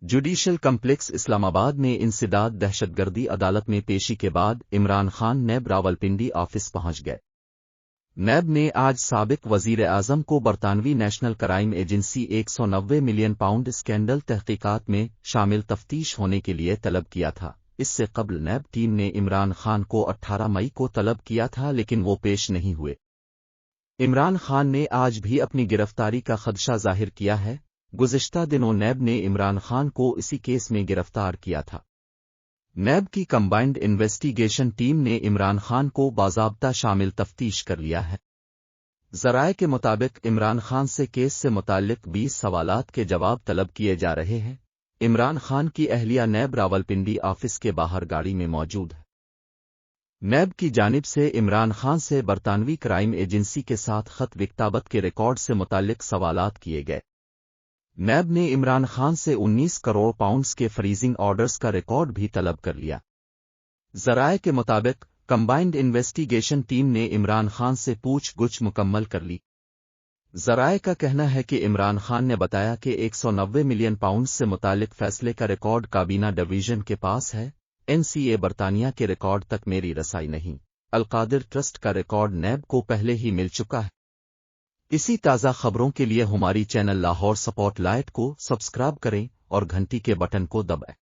Judicial complex اسلام آباد میں انسداد دہشت گردی عدالت میں پیشی کے بعد عمران خان نیب راولپنڈی آفس پہنچ گئے۔ نیب نے آج سابق وزیر اعظم کو برطانوی national crime agency 190 million pound scandal تحقیقات میں شامل تفتیش ہونے کے لیے طلب کیا تھا۔ اس سے قبل نیب ٹیم نے عمران خان کو 18 مئی کو طلب کیا تھا لیکن وہ پیش نہیں ہوئے۔ عمران خان نے آج بھی اپنی گرفتاری کا خدشہ ظاہر کیا ہے۔ گزشتہ دنوں نیب نے عمران خان کو اسی کیس میں گرفتار کیا تھا۔ نیب کی کمبائنڈ انویسٹیگیشن ٹیم نے عمران خان کو باضابطہ شامل تفتیش کر لیا ہے۔ ذرائع کے مطابق عمران خان سے کیس سے متعلق 20 سوالات کے جواب طلب کیے جا رہے ہیں۔ عمران خان کی اہلیہ نیب راولپنڈی آفس کے باہر گاڑی میں موجود ہے۔ نیب کی جانب سے عمران خان سے برطانوی کرائم ایجنسی کے ساتھ خط وکتابت کے ریکارڈ سے متعلق سوالات کیے گئے۔ نیب نے عمران خان سے 19 کروڑ پاؤنڈز کے فریزنگ آرڈرز کا ریکارڈ بھی طلب کر لیا۔ ذرائع کے مطابق کمبائنڈ انویسٹیگیشن ٹیم نے عمران خان سے پوچھ گچھ مکمل کر لی۔ ذرائع کا کہنا ہے کہ عمران خان نے بتایا کہ 190 ملین پاؤنڈ سے متعلق فیصلے کا ریکارڈ کابینہ ڈویژن کے پاس ہے۔ NCA برطانیہ کے ریکارڈ تک میری رسائی نہیں۔ القادر ٹرسٹ کا ریکارڈ نیب کو پہلے ہی مل چکا ہے۔ اسی تازہ خبروں کے لیے ہماری چینل لاہور سپوٹ لائٹ کو سبسکرائب کریں اور گھنٹی کے بٹن کو دبائیں۔